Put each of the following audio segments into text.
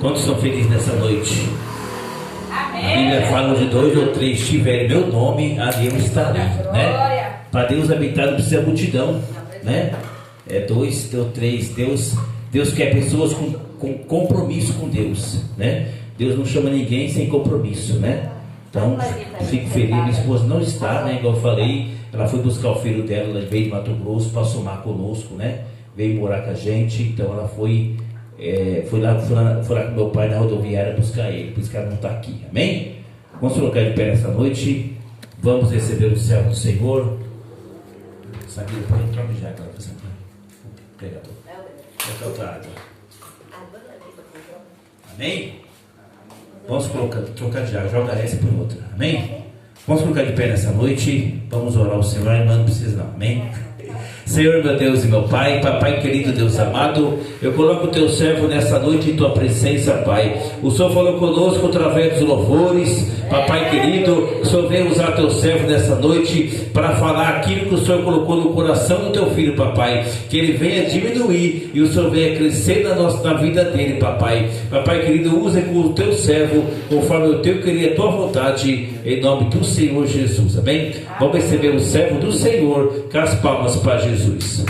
Quantos são felizes nessa noite? Amém. A Bíblia fala: onde 2 ou 3 tiverem meu nome, ali eu estarei, né? Para Deus habitar não precisa multidão, né? É 2 ou 3. Deus quer pessoas com compromisso com Deus, né? Deus não chama ninguém sem compromisso, né? Então, fico feliz. Minha esposa não está, né? Igual eu falei, ela foi buscar o filho dela, ela veio de Mato Grosso para somar conosco, né? Veio morar com a gente, então ela foi lá com meu pai na rodoviária buscar ele, por isso que ela não está aqui, amém? Vamos colocar de pé nessa noite, vamos receber o céu do Senhor. Sabia? Põe um troco de água para você. Pregador. É outra água. Amém? Vamos trocar de água, joga essa por outra, amém? Vamos colocar de pé nessa noite, vamos orar ao Senhor, irmã, não precisa não, amém? Senhor, meu Deus e meu Pai, Papai querido, Deus amado, eu coloco o teu servo nessa noite em tua presença, Pai. O Senhor falou conosco através dos louvores, Papai querido. O Senhor vem usar teu servo nessa noite para falar aquilo que o Senhor colocou no coração do teu filho, Papai. Que ele venha diminuir e o Senhor venha crescer na vida dele, Papai. Papai querido, use com o teu servo conforme o teu querer e a tua vontade, em nome do Senhor Jesus, amém? Vamos receber o servo do Senhor com as palmas para Jesus.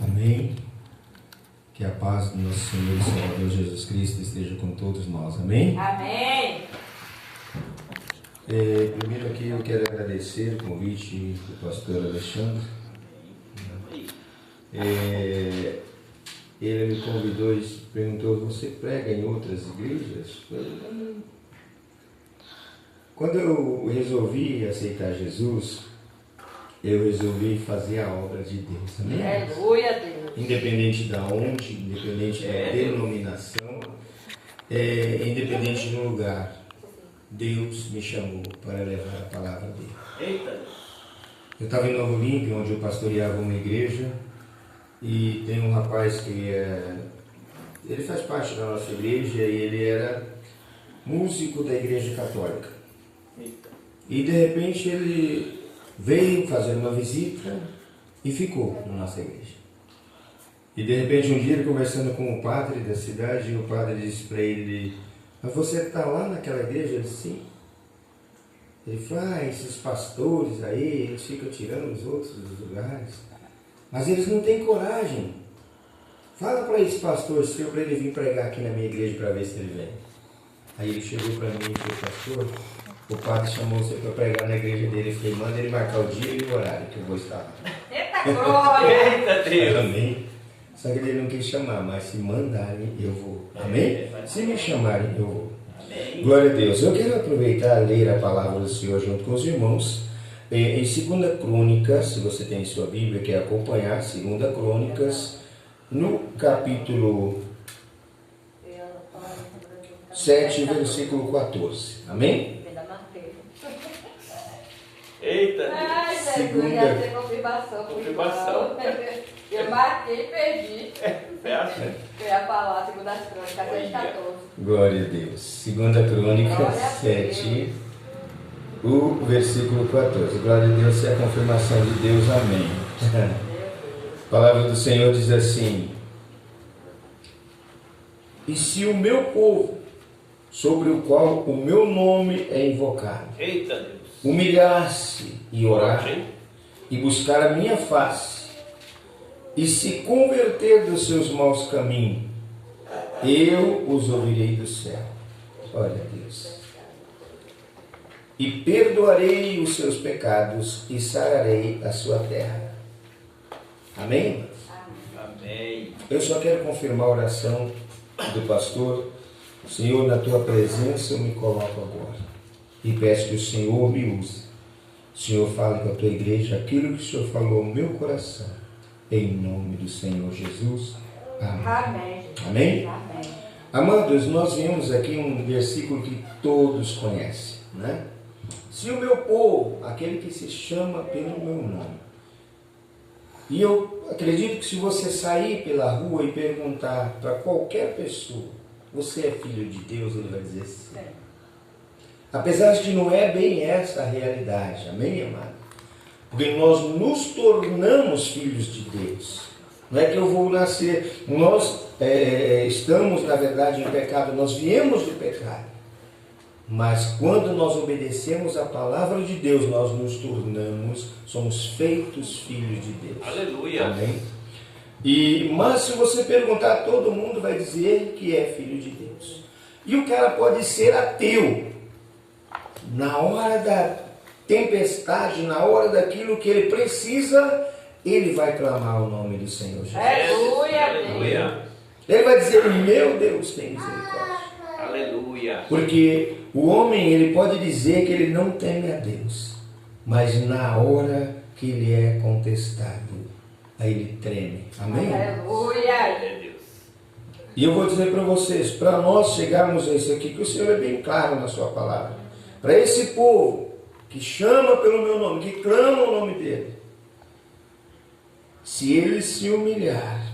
Amém. Que a paz do nosso Senhor e Salvador Jesus Cristo esteja com todos nós. Amém. Amém. Primeiro aqui eu quero agradecer o convite do pastor Alexandre. Ele me convidou e perguntou: você prega em outras igrejas? Quando eu resolvi aceitar Jesus, eu resolvi fazer a obra de Deus. Amém? Aleluia, Deus. Independente da onde, independente da denominação, independente do lugar, Deus me chamou para levar a palavra dele. Eita. Eu estava em Novo Olímpio, onde eu pastoreava uma igreja, e tem um rapaz que ele faz parte da nossa igreja e ele era músico da igreja católica. Eita. E de repente ele veio fazer uma visita e ficou na nossa igreja. E de repente um dia ele conversando com o padre da cidade, o padre disse para ele: mas você está lá naquela igreja? Ele disse: sim. Ele falou: esses pastores aí, eles ficam tirando os outros dos lugares, mas eles não têm coragem. Fala para esse pastor seu para ele vir pregar aqui na minha igreja para ver se ele vem. Aí ele chegou para mim e falou: pastor, o padre chamou você para pregar na igreja dele. Eu falei: manda ele marcar o dia e o horário que eu vou estar lá. Eita glória! Eita Deus! Amém. Só que ele não quis chamar, mas se mandarem eu vou. Amém? Se me chamarem eu vou. Amém. Glória a Deus. Eu quero aproveitar e ler a palavra do Senhor junto com os irmãos. Em 2 Crônicas, se você tem sua Bíblia, quer acompanhar, 2 Crônicas, no capítulo 7, versículo 14. Amém? Eita. Ai, Jesus, Segunda. ia ter confirmação. Confirmação. Eu marquei e perdi. Você acha? Eu ia falar, 2 Crônicas, 7:14. Glória a Deus. 2 Crônicas Glória a 7, o versículo 14. Glória a Deus, é a confirmação de Deus. Amém. A palavra do Senhor diz assim: e se o meu povo, sobre o qual o meu nome é invocado, Eita Deus. humilhar-se e orar e buscar a minha face e se converter dos seus maus caminhos, eu os ouvirei do céu. Olha, Deus. E perdoarei os seus pecados e sararei a sua terra. Amém? Amém. Eu só quero confirmar a oração do pastor. Senhor, na tua presença eu me coloco agora e peço que o Senhor me use. O Senhor fale com a tua igreja aquilo que o Senhor falou ao meu coração, em nome do Senhor Jesus. Amém. Amém. Amém? Amém. Amados, nós vimos aqui um versículo que todos conhecem, né? Se o meu povo, aquele que se chama pelo meu nome. E eu acredito que se você sair pela rua e perguntar para qualquer pessoa: você é filho de Deus? Ele vai dizer sim. Apesar de que não é bem essa a realidade, amém, amado? Porque nós nos tornamos filhos de Deus. Não é que eu vou nascer, nós estamos na verdade em pecado, nós viemos do pecado. Mas quando nós obedecemos a palavra de Deus, nós nos tornamos, somos feitos filhos de Deus. Aleluia. Amém? Mas se você perguntar, todo mundo vai dizer que é filho de Deus. E o cara pode ser ateu. Na hora da tempestade, na hora daquilo que ele precisa, ele vai clamar o nome do Senhor Jesus. Aleluia. Ele vai dizer, meu Deus, tem misericórdia. Aleluia. Porque o homem, ele pode dizer que ele não teme a Deus, mas na hora que ele é contestado, aí ele treme. Amém? Aleluia. E eu vou dizer para vocês, para nós chegarmos a isso aqui, que o Senhor é bem claro na sua palavra, para esse povo que chama pelo meu nome, que clama o nome dele, se eles se humilhar,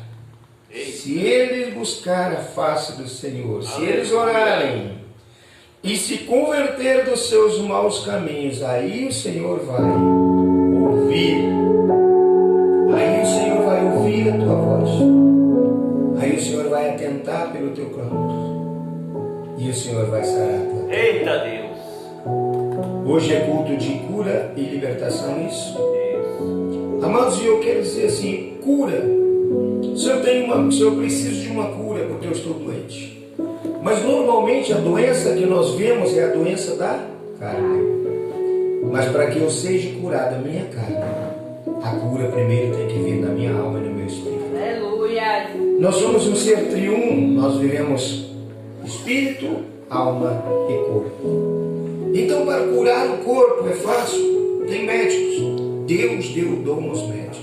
se eles buscar a face do Senhor, se eles orarem e se converter dos seus maus caminhos, aí o Senhor vai ouvir. Aí o Senhor vai ouvir a tua voz. Aí o Senhor vai atentar pelo teu clamor. E o Senhor vai sarar a tua. Eita Deus. Hoje é culto de cura e libertação, isso? Amados, e eu quero dizer assim, cura. Se eu preciso de uma cura porque eu estou doente. Mas normalmente a doença que nós vemos é a doença da carne. Mas para que eu seja curado a minha carne, a cura primeiro tem que vir na minha alma e no meu espírito. Aleluia. Nós somos um ser triuno, nós vivemos espírito, alma e corpo. Então para curar o corpo é fácil, tem médicos. Deus deu o dom aos médicos.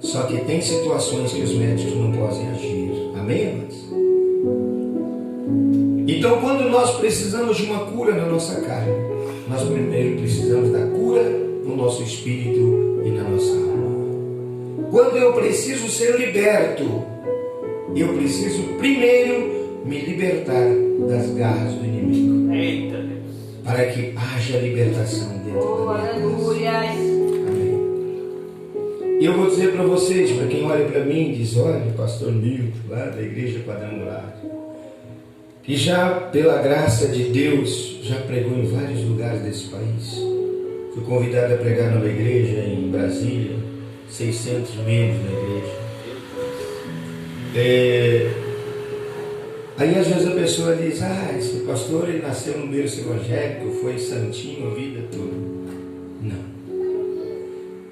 Só que tem situações que os médicos não podem agir. Amém, amados? Então, quando nós precisamos de uma cura na nossa carne, nós primeiro precisamos da cura no nosso espírito e na nossa alma. Quando eu preciso ser liberto, eu preciso primeiro me libertar das garras do inimigo. Eita Deus. Para que haja libertação dentro da minha casa. Aleluia. E eu vou dizer para vocês, para quem olha para mim e diz, olha, pastor Milton, lá da igreja Quadrangular, que já pela graça de Deus, já pregou em vários lugares desse país. Fui convidado a pregar numa igreja em Brasília, 600 membros na igreja. Aí às vezes a pessoa diz, esse pastor ele nasceu no berço evangélico, foi santinho a vida toda. Não.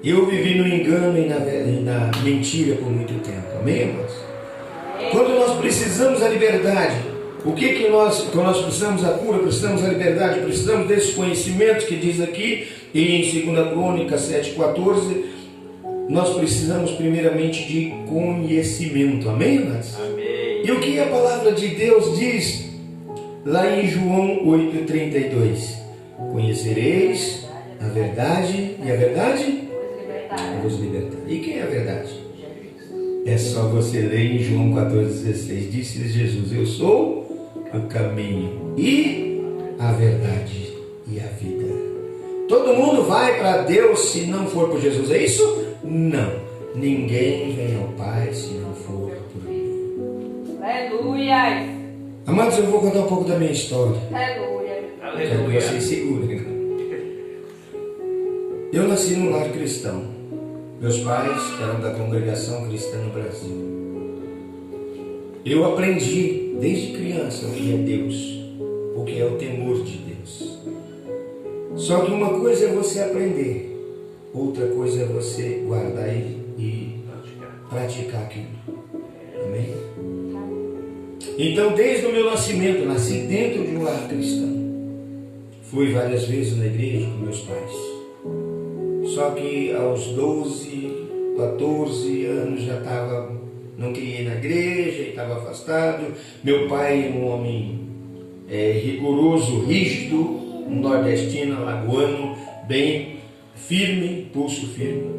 Eu vivi no engano e na mentira por muito tempo. Amém, irmãos? Quando nós precisamos da liberdade, quando nós precisamos da cura, precisamos da liberdade, precisamos desse conhecimento que diz aqui em 2 Crônicas 7,14, nós precisamos primeiramente de conhecimento. Amém, irmãos? Amém. E o que a palavra de Deus diz lá em João 8,32? Conhecereis a verdade e a verdade vos libertar. E quem é a verdade? É só você ler em João 14,16. Disse Jesus, eu sou o caminho e a verdade e a vida. Todo mundo vai para Deus se não for por Jesus, é isso? Não. Ninguém vem ao Pai se não for por mim. Aleluia. Amados, eu vou contar um pouco da minha história. Aleluia. Quero que vocês segurem. Eu nasci num lar cristão. Meus pais eram da congregação cristã no Brasil. Eu aprendi desde criança o que é Deus, o que é o temor de Deus. Só que uma coisa é você aprender, outra coisa é você guardar e praticar aquilo. Amém? Então, desde o meu nascimento, nasci dentro de um lar cristão. Fui várias vezes na igreja com meus pais. Só que aos 12, 14 anos já não queria ir na igreja e estava afastado. Meu pai, um homem rigoroso, rígido, um nordestino, alagoano, bem firme, pulso firme.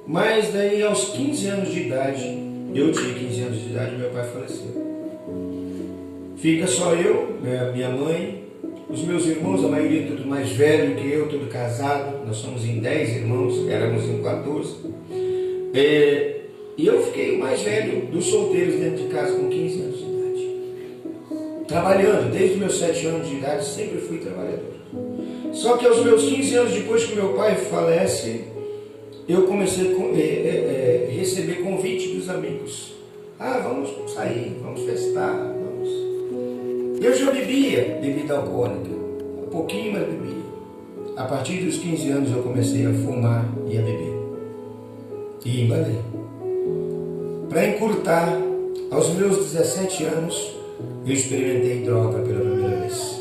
Mas daí aos 15 anos de idade, eu tinha 15 anos de idade, meu pai faleceu. Fica só eu, minha mãe, os meus irmãos, a maioria tudo mais velho que eu, tudo casado. Nós somos em 10 irmãos, éramos em 14. E eu fiquei o mais velho dos solteiros dentro de casa com 15 anos de idade. Trabalhando, desde meus 7 anos de idade, sempre fui trabalhador. Só que aos meus 15 anos, depois que meu pai falece, eu comecei a receber convite dos amigos. Vamos sair, vamos festar, vamos. Eu já bebia bebida alcoólica, um pouquinho, mas bebia. A partir dos 15 anos eu comecei a fumar e a beber. E embalei. Para encurtar, aos meus 17 anos, eu experimentei droga pela primeira vez.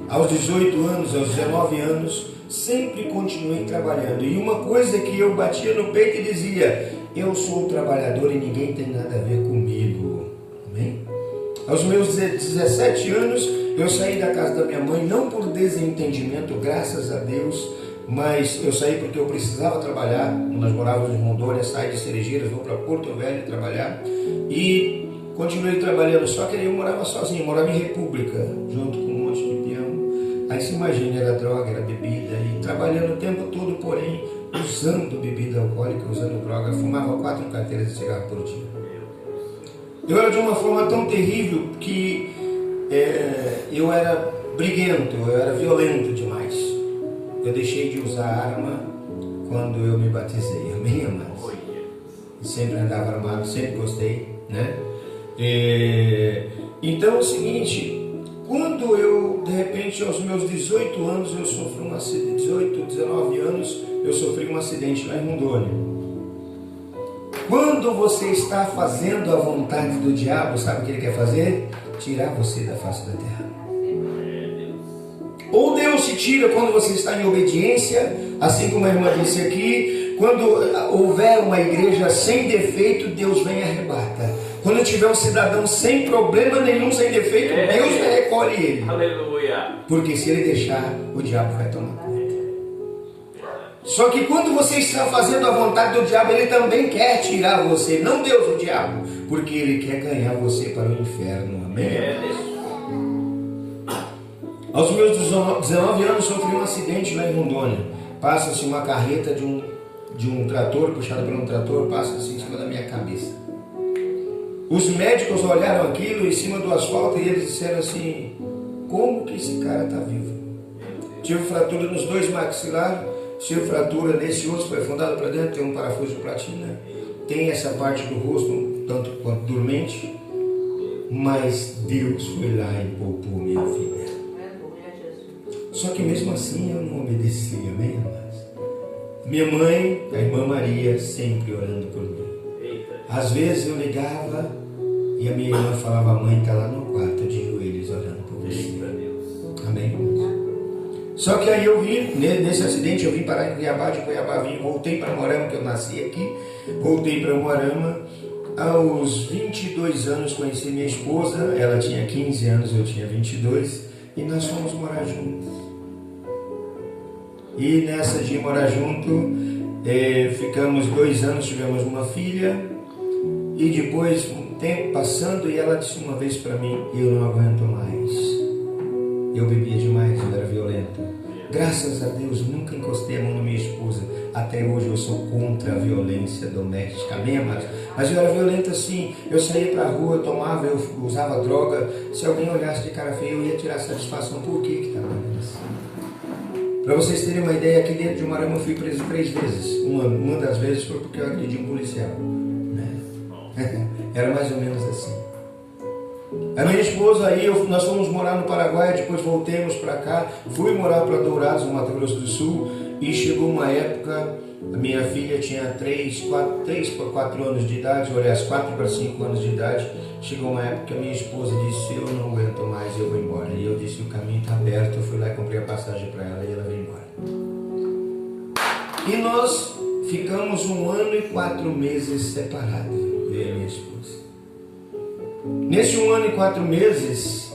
Aos 18 anos, aos 19 anos, sempre continuei trabalhando. E uma coisa que eu batia no peito e dizia: eu sou um trabalhador e ninguém tem nada a ver comigo. Amém? Aos meus 17 anos, eu saí da casa da minha mãe, não por desentendimento, graças a Deus, mas eu saí porque eu precisava trabalhar. Nós morávamos em Rondônia, saí de Cerejeiras, vou para Porto Velho trabalhar e continuei trabalhando. Só que eu morava sozinho, morava em República, junto com um monte de peão. Aí se imagina, era droga, era bebida, e trabalhando o tempo todo, porém, usando bebida alcoólica, usando droga. Fumava 4 carteiras de cigarro por dia. Eu era de uma forma tão terrível que eu era briguento, eu era violento demais. Eu deixei de usar arma quando eu me batizei, amém, amados? Sempre andava armado, sempre gostei, né? Então é o seguinte, quando eu, de repente, aos meus 18 anos, eu sofri um acidente, 18, 19 anos, eu sofri um acidente lá em Rondônia. Quando você está fazendo a vontade do diabo, sabe o que ele quer fazer? Tirar você da face da terra. Ou Deus se tira quando você está em obediência, assim como a irmã disse aqui, quando houver uma igreja sem defeito, Deus vem e arrebata. Quando tiver um cidadão sem problema nenhum, sem defeito, Deus recolhe ele. Aleluia. Porque se ele deixar, o diabo vai tomar conta. Só que quando você está fazendo a vontade do diabo, ele também quer tirar você, não Deus, o diabo, porque ele quer ganhar você para o inferno. Amém? Aos meus 19 anos sofri um acidente lá em Rondônia. Passa-se uma carreta de um trator, puxada por um trator, passa-se em cima da minha cabeça. Os médicos olharam aquilo em cima do asfalto e eles disseram assim: como que esse cara está vivo? Tive fratura nos 2 maxilares, tive fratura nesse osso, foi afundado para dentro, tem um parafuso de platina, tem essa parte do rosto tanto quanto dormente, mas Deus foi lá e poupou minha vida. Só que mesmo assim eu não obedeci, amém, amados? Minha mãe, a irmã Maria, sempre orando por mim. Às vezes eu ligava e a minha irmã falava: mãe está lá no quarto de joelhos orando por você. Amém? Só que aí eu vim, nesse acidente eu vim parar em Cuiabá, de Cuiabá voltei para Moarama, que eu nasci aqui, voltei para Moarama. Aos 22 anos conheci minha esposa, ela tinha 15 anos, eu tinha 22, e nós fomos morar juntos. E nessa de morar junto, ficamos 2 anos, tivemos uma filha, e depois um tempo passando, e ela disse uma vez para mim: eu não aguento mais, eu bebia demais, eu era violenta. Graças a Deus nunca encostei a mão na minha esposa, até hoje eu sou contra a violência doméstica, amém, amados? Mas eu era violenta assim, eu saía para a rua, eu tomava, eu usava droga, se alguém olhasse de cara feia eu ia tirar satisfação. Por que estava assim? Para vocês terem uma ideia, aqui dentro de Moarama eu fui preso 3 vezes. Uma das vezes foi porque eu agredi um policial, né? Era mais ou menos assim. A minha esposa aí, nós fomos morar no Paraguai, depois voltemos para cá, fui morar para Dourados, no Mato Grosso do Sul, e chegou uma época, a minha filha tinha 3 para 4 anos de idade, aliás 4 para 5 anos de idade. Chegou uma época que a minha esposa disse: eu não aguento mais, eu vou embora. E eu disse: o caminho está aberto. Eu fui lá e comprei a passagem para ela e ela veio embora. E nós ficamos 1 ano e 4 meses separados, eu e a minha esposa. Nesse 1 ano e 4 meses,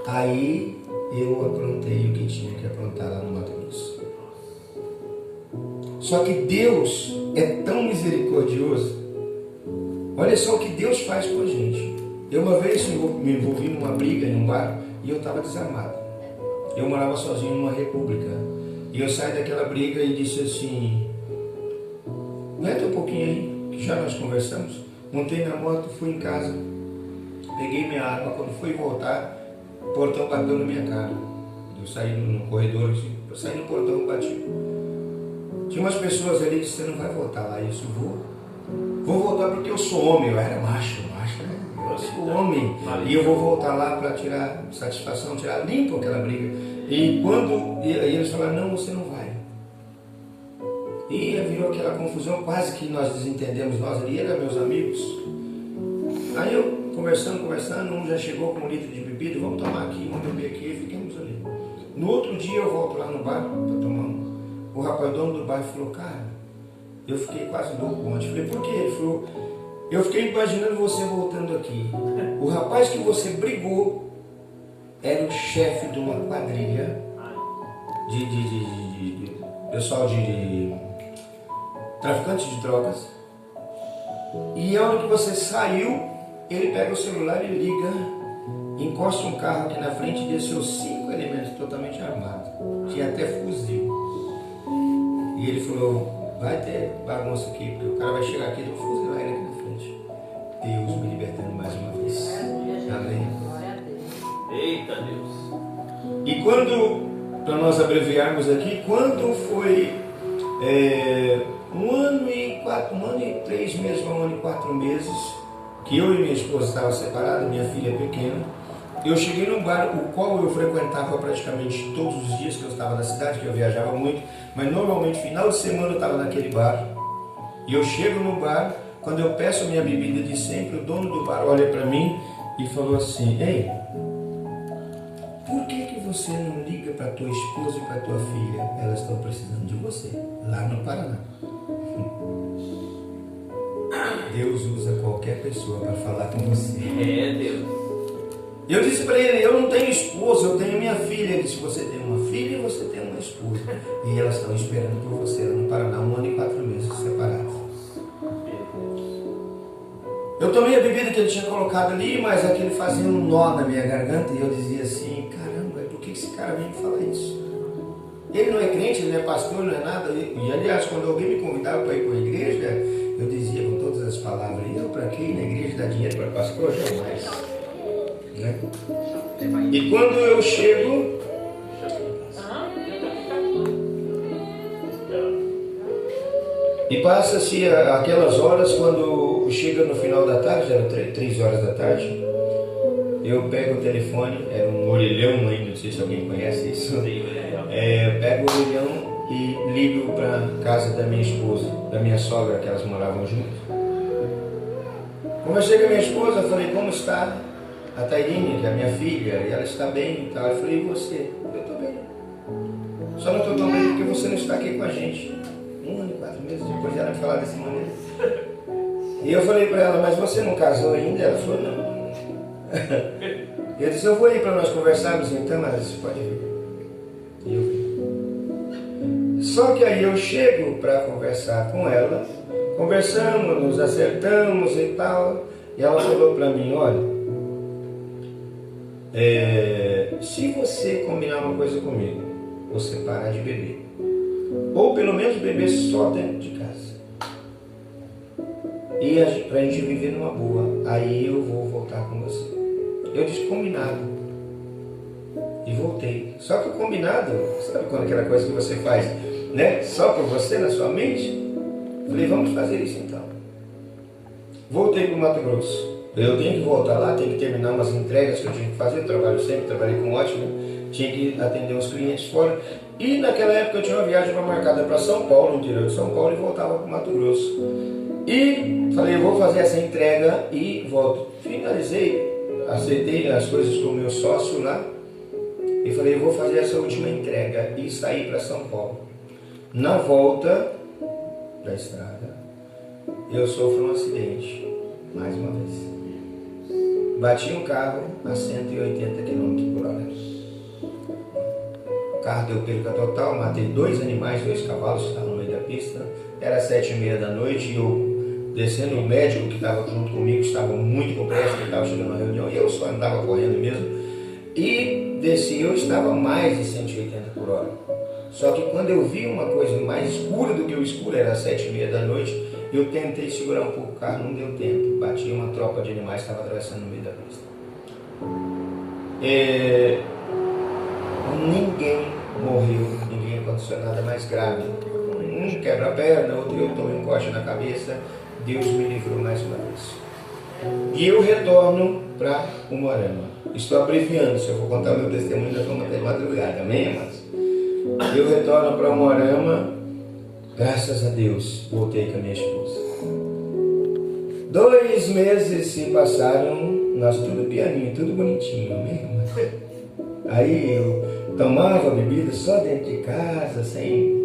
aí eu aprontei o que tinha que aprontar lá no Mato Grosso. Só que Deus é tão misericordioso. Olha só o que Deus faz com a gente. Eu uma vez me envolvi numa briga em um bar e eu estava desarmado. Eu morava sozinho numa república. E eu saí daquela briga e disse assim, aguenta um pouquinho aí, que já nós conversamos. Montei na moto, fui em casa, peguei minha arma. Quando fui voltar, o portão bateu na minha cara. Eu saí no corredor, assim, eu saí no portão e bati. Tinha umas pessoas ali que você não vai voltar lá. E eu disse, vou voltar porque eu sou homem. Eu era macho, né? Eu sou homem. E eu vou voltar lá para tirar satisfação, tirar limpo aquela briga. E quando eles falaram, não, você não vai. E virou aquela confusão, quase que nós desentendemos, nós ali, eram meus amigos. Aí eu, conversando, um já chegou com um litro de bebida, vamos tomar aqui, vamos beber aqui, e ficamos ali. No outro dia eu volto lá no bar para tomar um. O rapaz, dono do bar, falou, cara, eu fiquei quase louco ontem. Falei, por quê? Ele falou, eu fiquei imaginando você voltando aqui. O rapaz que você brigou era o chefe de uma quadrilha de pessoal de traficantes de drogas. E a hora que você saiu, ele pega o celular e liga, encosta um carro aqui na frente e desceu 5 elementos totalmente armados. Tinha até fuzil. E ele falou, vai ter bagunça aqui, porque o cara vai chegar aqui e eu vou fuzilar ele aqui na frente. Deus me libertando mais uma vez. Amém. Eita Deus. E quando, para nós abreviarmos aqui, quando foi 1 ano e 3 meses, 1 ano e 4 meses, que eu e minha esposa estavam separados, minha filha é pequena, eu cheguei num bar, o qual eu frequentava praticamente todos os dias que eu estava na cidade, que eu viajava muito, mas normalmente final de semana eu estava naquele bar. E eu chego no bar, quando eu peço a minha bebida de sempre, o dono do bar olha para mim e falou assim, ei, por que você não liga para tua esposa e para tua filha? Elas estão precisando de você, lá no Paraná. Deus usa qualquer pessoa para falar com você. É Deus. Eu disse para ele, eu não tenho esposa, eu tenho minha filha. Ele disse, você tem uma filha e você tem uma esposa. E elas estão esperando por você lá no Paraná, 1 ano e 4 meses separados. Eu tomei a bebida que ele tinha colocado ali, mas aquele fazia um nó na minha garganta e eu dizia assim, caramba, por que esse cara vem me falar isso? Ele não é crente, ele não é pastor, não é nada. E aliás, quando alguém me convidava para ir para a igreja, eu dizia com todas as palavras, eu para quê? Na igreja dá dinheiro para pastor? Jamais. Né? E quando eu chego, e passa-se aquelas horas, quando chega no final da tarde, eram 3 horas da tarde, eu pego o telefone, era um orelhão ainda, não sei se alguém conhece isso, eu pego o orelhão e ligo para casa da minha esposa, da minha sogra, que elas moravam juntas. Conversei com a minha esposa, falei, como está a Tairine, que é a minha filha, e ela está bem e tal. Eu falei, e você? Eu estou bem. Só não estou tão bem porque você não está aqui com a gente. 1 ano e 4 meses depois ela me falar dessa maneira. E eu falei para ela, mas você não casou ainda? Ela falou, não. Eu disse, eu vou aí para nós conversarmos então, mas você pode vir. E eu vim. Só que aí eu chego para conversar com ela, conversamos, nos acertamos e tal, e ela falou para mim, olha, se você combinar uma coisa comigo, você parar de beber, ou pelo menos beber só dentro de casa, e pra gente viver numa boa, aí eu vou voltar com você. Eu disse, combinado, e voltei. Só que o combinado, sabe quando aquela coisa que você faz, né, só por você na sua mente? Falei, vamos fazer isso então. Voltei para o Mato Grosso. Eu tenho que voltar lá, tenho que terminar umas entregas que eu tinha que fazer. Eu trabalho sempre, trabalhei com ótimo, tinha que atender uns clientes fora. E naquela época eu tinha uma viagem marcada para São Paulo, no interior de São Paulo, e voltava para o Mato Grosso. E falei, eu vou fazer essa entrega e volto. Finalizei, aceitei as coisas com o meu sócio lá, e falei, eu vou fazer essa última entrega e sair para São Paulo. Na volta da estrada, eu sofro um acidente, mais uma vez. Bati um carro a 180 km por hora. O carro deu perca total, matei 2 animais, 2 cavalos que estavam no meio da pista. Era 7h30 da noite e eu descendo, o médico que estava junto comigo estava muito com pressa, ele estava chegando na reunião, e eu só andava correndo mesmo. E desci, eu estava mais de 180 por hora. Só que quando eu vi uma coisa mais escura do que o escuro, era 7h30 da noite, eu tentei segurar um pouco o carro, não deu tempo. Bati uma tropa de animais que estava atravessando no meio da pista. Ninguém morreu, ninguém aconteceu nada mais grave. Um quebra a perna, outro eu tomei um corte na cabeça. Deus me livrou mais uma vez. E eu retorno para Umuarama. Estou abreviando, se eu vou contar o meu testemunho, nós vamos até madrugada, amém, amados? Eu retorno para Umuarama, graças a Deus, voltei com a minha esposa. 2 meses se passaram, nós tudo pianinho, tudo bonitinho, amém? Aí eu tomava bebida só dentro de casa, sem...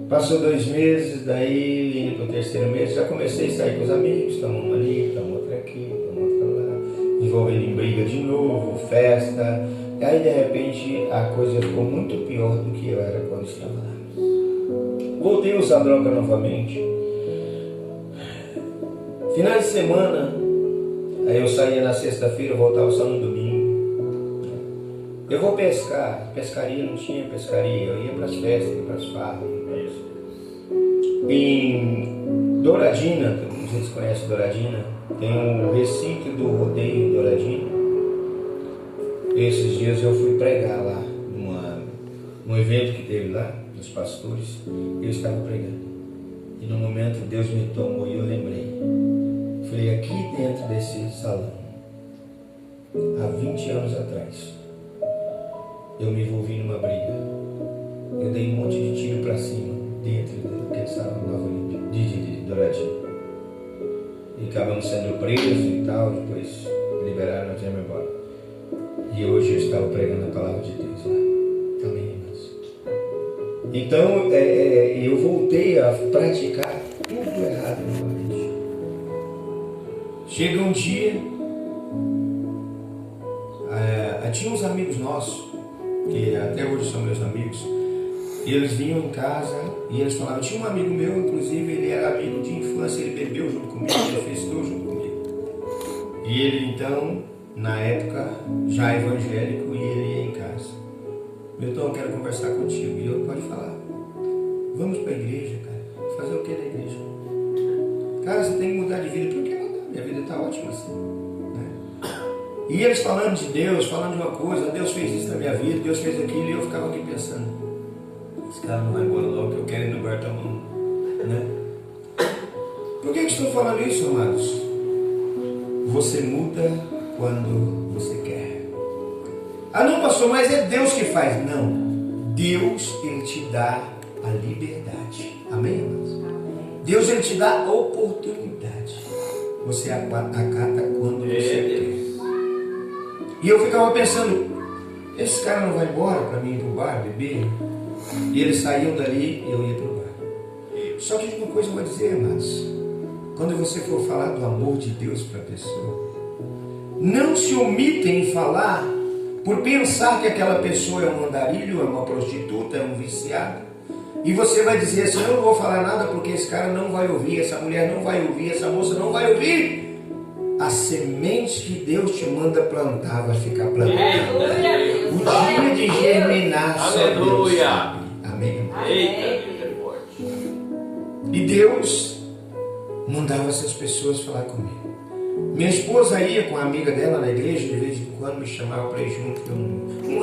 Passou 2 meses, daí indo para o 3º mês, já comecei a sair com os amigos, toma uma ali, toma outra aqui, toma outra lá, envolvendo em briga de novo, festa. E aí de repente a coisa ficou muito pior do que eu era quando estava lá. Voltei a usar droga novamente. Finais de semana, aí eu saía na sexta-feira, voltava só no domingo. Eu vou pescar, pescaria não tinha pescaria, eu ia para as festas, ia para as farras. Em Douradina, não sei se você conhece Douradina, tem um recinto do rodeio Douradina. Esses dias eu fui pregar lá, num evento que teve lá, dos pastores, eu estava pregando. E no momento Deus me tomou e eu lembrei. Falei, aqui dentro desse salão, há 20 anos atrás, eu me envolvi numa briga. Eu dei um monte de tiro para cima, dentro daquele salão Nova Olímpia, de Douradinho. E acabamos sendo presos e tal, depois liberaram, nós viemos embora. E hoje eu estava pregando a palavra de Deus lá. Amém, irmãos? Então, eu voltei a praticar tudo errado novamente. Chega um dia, tinha uns amigos nossos, que até hoje são meus amigos, e eles vinham em casa e eles falavam, tinha um amigo meu, inclusive, ele era amigo de infância, ele bebeu junto comigo, ele festou junto comigo. E ele então, na época, já evangélico, e ele ia em casa. Milton, eu quero conversar contigo. E eu, pode falar. Vamos para a igreja, cara. Fazer o que na igreja? Cara, você tem que mudar de vida. Por que mudar? Minha vida está ótima assim. Né? E eles falando de Deus, falando de uma coisa, Deus fez isso na minha vida, Deus fez aquilo, e eu ficava aqui pensando, esse cara não vai embora logo, que eu quero ir no Bartamão. Né? Por que eu estou falando isso, amados? Você muda quando você quer. Ah não, pastor, mas é Deus que faz. Não, Deus, Ele te dá a liberdade. Amém, irmãos? Deus, Ele te dá a oportunidade. Você acata quando você quer. E eu ficava pensando, esse cara não vai embora para mim ir para o bar beber? E eles saíam dali e eu ia para o bar. Só que uma coisa eu vou dizer, irmãos, quando você for falar do amor de Deus para a pessoa, não se omitem em falar por pensar que aquela pessoa é um andarilho, é uma prostituta, é um viciado. E você vai dizer assim, eu não vou falar nada porque esse cara não vai ouvir, essa mulher não vai ouvir, essa moça não vai ouvir. A semente que Deus te manda plantar vai ficar plantada. O dia de germinar só Deus sabe. Amém? E Deus mandava essas pessoas falar comigo. Minha esposa ia com a amiga dela na igreja, de vez em quando me chamava para ir junto.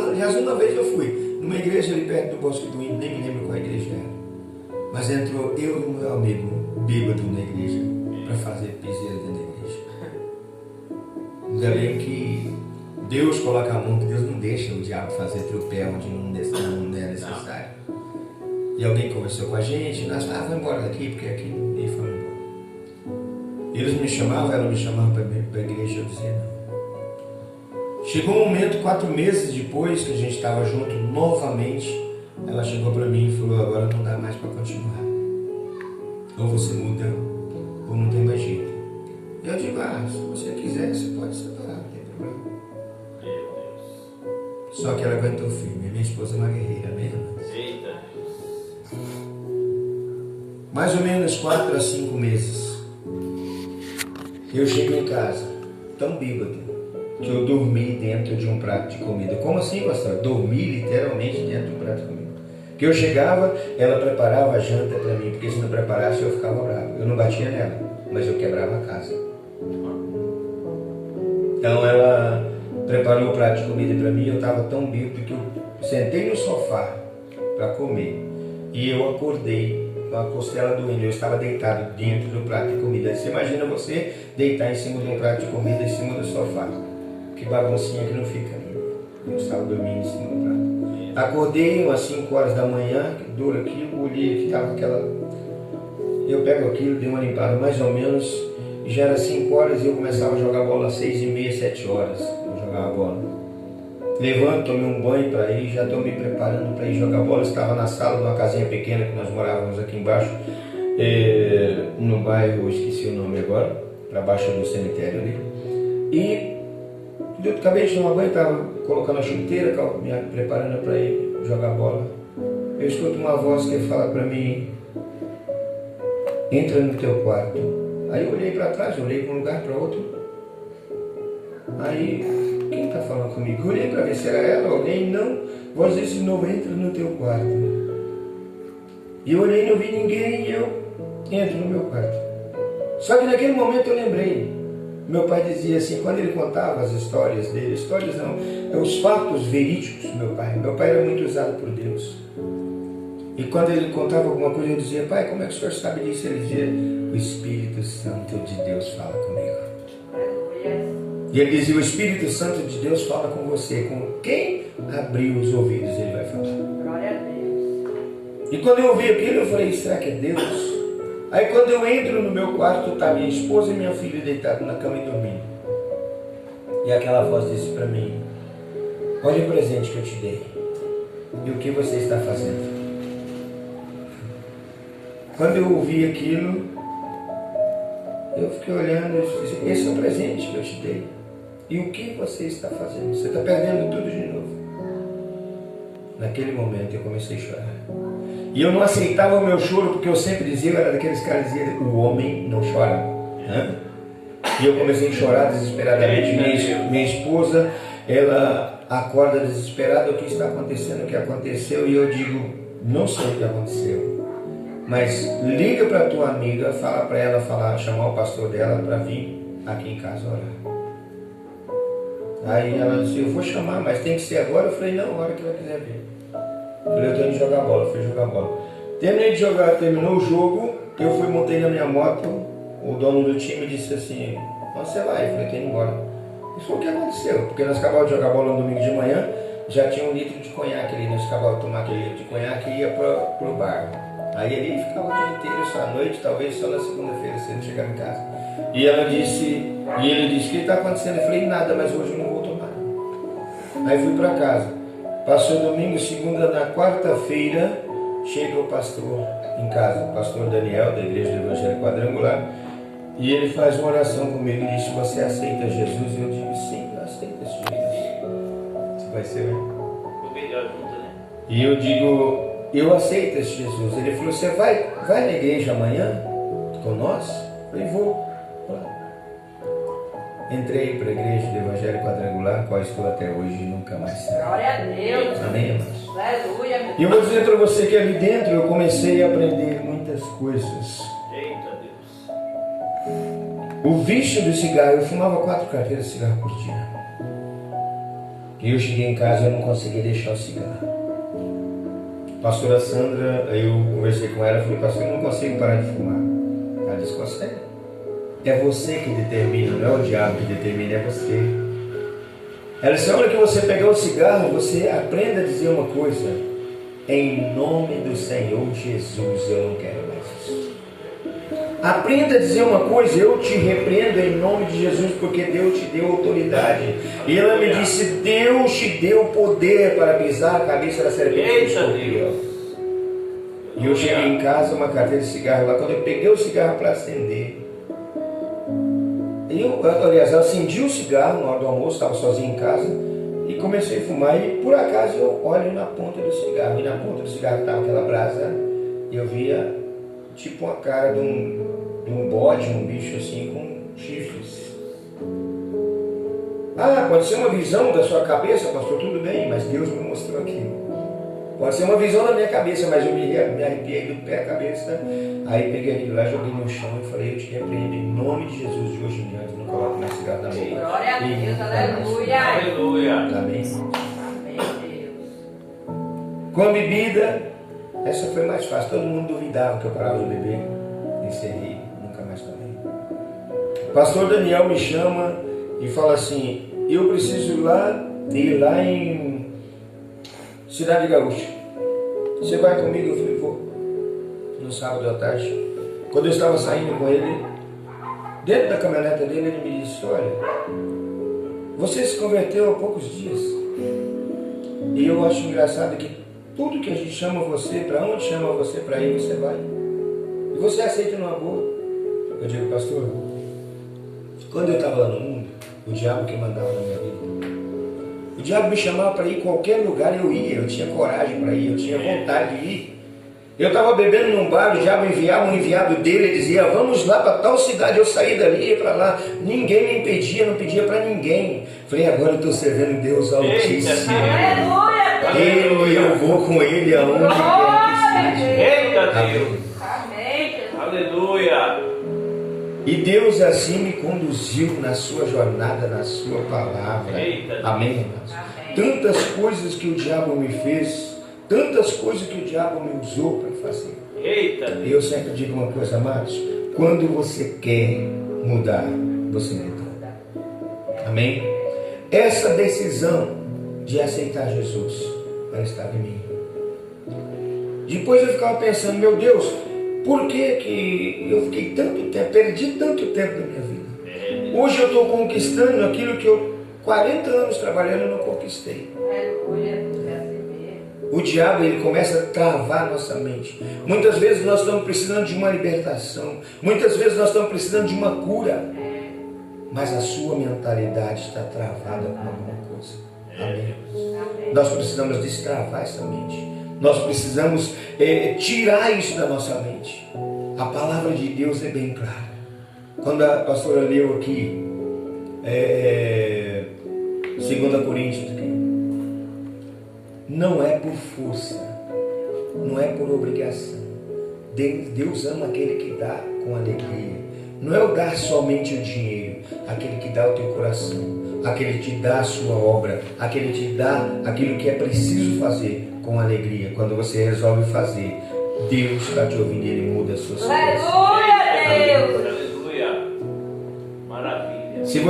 Aliás, uma vez eu fui numa igreja ali perto do Bosque do Índio, nem me lembro qual igreja era. Mas entrou eu e o meu amigo bêbado na igreja para fazer piseira dentro da igreja. Ainda bem que Deus coloca a mão, que Deus não deixa o diabo fazer tropé onde não é necessário. E alguém conversou com a gente, nós vamos embora daqui, porque aqui ninguém foi embora. Eles me chamavam, ela me chamava para a igreja, eu dizia não. Chegou um momento, 4 meses depois, que a gente estava junto novamente, ela chegou para mim e falou, agora não dá mais para continuar. Ou você muda, ou não tem mais jeito. E eu digo, se você quiser, você pode separar, não tem problema. Só que ela aguentou firme, minha esposa é uma guerreira mesmo. mais ou menos 4 a 5 meses, eu cheguei em casa, tão bêbado, que eu dormi dentro de um prato de comida. Como assim, pastor? Dormi literalmente dentro de um prato de comida. Que eu chegava, ela preparava a janta para mim, porque se não preparasse eu ficava bravo. Eu não batia nela, mas eu quebrava a casa. Então ela preparou o prato de comida para mim, eu estava tão bêbado que eu sentei no sofá para comer e eu acordei com a costela doendo. Eu estava deitado dentro do prato de comida. Você imagina você deitar em cima de um prato de comida, em cima do sofá. Que baguncinha que não fica ali. Eu estava dormindo em cima do prato. Acordei umas 5 horas da manhã, duro aquilo, olhei que estava aquela... Eu pego aquilo, dei uma limpada mais ou menos, e já era 5 horas e eu começava a jogar bola às 6h30, 7 horas. Eu jogava bola. Levanto, tomei um banho para ir, já estou me preparando para ir jogar bola. Estava na sala de uma casinha pequena que nós morávamos aqui embaixo, no bairro, esqueci o nome agora, para baixo do cemitério ali. E eu acabei de tomar banho, estava colocando a chuteira, me preparando para ir jogar bola. Eu escuto uma voz que fala para mim: entra no teu quarto. Aí eu olhei para trás, olhei para um lugar, para outro. Aí, quem está falando comigo? Eu olhei para ver se era ela, alguém. Não, voz desse novo: entra no teu quarto. E eu olhei e não vi ninguém, e eu entro no meu quarto. Só que naquele momento eu lembrei. Meu pai dizia assim, quando ele contava as histórias dele, histórias não, os fatos verídicos do meu pai. Meu pai era muito usado por Deus. E quando ele contava alguma coisa, eu dizia: pai, como é que o senhor sabe disso? Ele dizia: o Espírito Santo de Deus fala comigo. E ele dizia: o Espírito Santo de Deus fala com você. Com quem abrir os ouvidos, ele vai falar. Glória a Deus. E quando eu ouvi aquilo, eu falei: será que é Deus? Aí quando eu entro no meu quarto, está minha esposa e minha filha deitadas na cama e dormindo. E aquela voz disse para mim: olha o presente que eu te dei. E o que você está fazendo? Quando eu ouvi aquilo, eu fiquei olhando e disse: esse é o presente que eu te dei. E o que você está fazendo? Você está perdendo tudo de novo. Naquele momento eu comecei a chorar. E eu não aceitava o meu choro, porque eu sempre dizia, eu era daqueles caras que diziam: o homem não chora. E eu comecei a chorar desesperadamente. Minha esposa, ela acorda desesperada: o que está acontecendo, o que aconteceu? E eu digo: não sei o que aconteceu, mas liga para a tua amiga, fala para ela chamar o pastor dela para vir aqui em casa orar. Aí ela disse: eu vou chamar, mas tem que ser agora. Eu falei: não, a hora que ela quiser vir. Eu falei: eu estou indo jogar bola. Fui jogar bola. Terminei de jogar, terminou o jogo, eu fui, montei na minha moto. O dono do time disse assim: onde você vai? Eu falei: estou indo embora. Ele falou: o que aconteceu? Porque nós acabamos de jogar bola no domingo de manhã, já tinha 1 litro de conhaque ali, nós acabamos de tomar aquele litro de conhaque e ia para o bar. Aí ele ficava o dia inteiro, só à noite, talvez só na segunda-feira cedo chegava em casa. E ele disse: o que está acontecendo? Eu falei: nada, mas hoje eu não vou tomar. Aí fui para casa. Passou domingo, segunda, na quarta-feira, chega o pastor em casa, o pastor Daniel, da Igreja do Evangelho Quadrangular, e ele faz uma oração comigo e diz: você aceita Jesus? E eu digo: sim, eu aceito esse Jesus. Você vai ser, né? E eu digo: eu aceito esse Jesus. Ele falou: você vai na igreja amanhã com nós? Eu falei: vou. Entrei para a Igreja do Evangelho Quadrangular, qual estou até hoje e nunca mais saí. Glória a Deus. Amém, irmãos? Aleluia, meu E eu vou dizer para você que ali dentro eu comecei a aprender muitas coisas. Eita Deus. O vício do cigarro, eu fumava 4 carteiras de cigarro por dia. E eu cheguei em casa e eu não conseguia deixar o cigarro. Pastora Sandra, eu conversei com ela e falei: pastor, eu não consigo parar de fumar. Ela disse: consegue. É você que determina, não é o diabo que determina, é você. Ela disse: a hora que você pegar o cigarro, você aprenda a dizer uma coisa: em nome do Senhor Jesus, eu não quero mais isso. Aprenda a dizer uma coisa: eu te repreendo em nome de Jesus, porque Deus te deu autoridade. E ela me disse: Deus te deu poder para pisar a cabeça da serpente. E eu cheguei em casa, uma carteira de cigarro lá. Quando eu peguei o cigarro para acender, eu acendi o cigarro na hora do almoço, estava sozinho em casa, e comecei a fumar. E por acaso eu olho na ponta do cigarro, e na ponta do cigarro estava aquela brasa, e eu via tipo uma cara de um bode, um bicho assim com chifres. Ah, pode ser uma visão da sua cabeça, pastor, tudo bem, mas Deus me mostrou aquilo. Pode ser uma visão da minha cabeça, mas eu me arrepiei do pé à cabeça. Aí peguei aquilo lá, joguei no chão e falei, eu te repreendo em nome de Jesus de hoje em diante, não coloco mais cigarro na boca. Glória a Deus, aleluia. Aleluia. Amém. Amém, Deus. Com a bebida, essa foi mais fácil. Todo mundo duvidava que eu parava de beber. Encerrei, nunca mais tomei. O pastor Daniel me chama e fala assim, eu preciso ir lá em Cidade Gaúcha. Você vai comigo? Eu falei, vou. No sábado à tarde. Quando eu estava saindo com ele, dentro da caminhonete dele, ele me disse, olha, você se converteu há poucos dias. E eu acho engraçado que tudo que a gente chama você, para onde chama você para ir, você vai. E você aceita numa boa. Eu digo, pastor, quando eu estava lá no mundo, o diabo que mandava na minha vida. O diabo me chamava para ir em qualquer lugar, eu ia, eu tinha coragem para ir, eu tinha vontade de ir. Eu estava bebendo num bar, o diabo enviava um enviado dele, ele dizia, vamos lá para tal cidade, eu saí dali, ia para lá. Ninguém me impedia, não pedia para ninguém. Falei, agora eu estou servindo Deus Altíssimo. Aleluia, Eu vou com ele aonde quer que seja. Eita Deus. Amém, Jesus. Aleluia. E Deus assim me conduziu na sua jornada, na sua palavra. Eita. Amém, irmãos? Amém. Tantas coisas que o diabo me fez, tantas coisas que o diabo me usou para fazer. Eita. E eu sempre digo uma coisa, amados, quando você quer mudar, você muda. Amém? Essa decisão de aceitar Jesus vai estar em mim. Depois eu ficava pensando, meu Deus, por que eu fiquei tanto tempo, perdi tanto tempo da minha vida? Hoje eu estou conquistando aquilo que eu 40 anos trabalhando e não conquistei. Aleluia. O diabo, ele começa a travar nossa mente. Muitas vezes nós estamos precisando de uma libertação. Muitas vezes nós estamos precisando de uma cura. Mas a sua mentalidade está travada com alguma coisa. Amém? Nós precisamos destravar essa mente. Nós precisamos tirar isso da nossa mente. A palavra de Deus é bem clara. Quando a pastora leu aqui 2 Coríntios, não é por força, não é por obrigação. Deus ama aquele que dá com alegria. Não é o dar somente o dinheiro, aquele que dá o teu coração, aquele que te dá a sua obra, aquele que te dá aquilo que é preciso fazer com alegria. Quando você resolve fazer, Deus está te ouvindo e Ele muda a sua situação. Aleluia, Deus.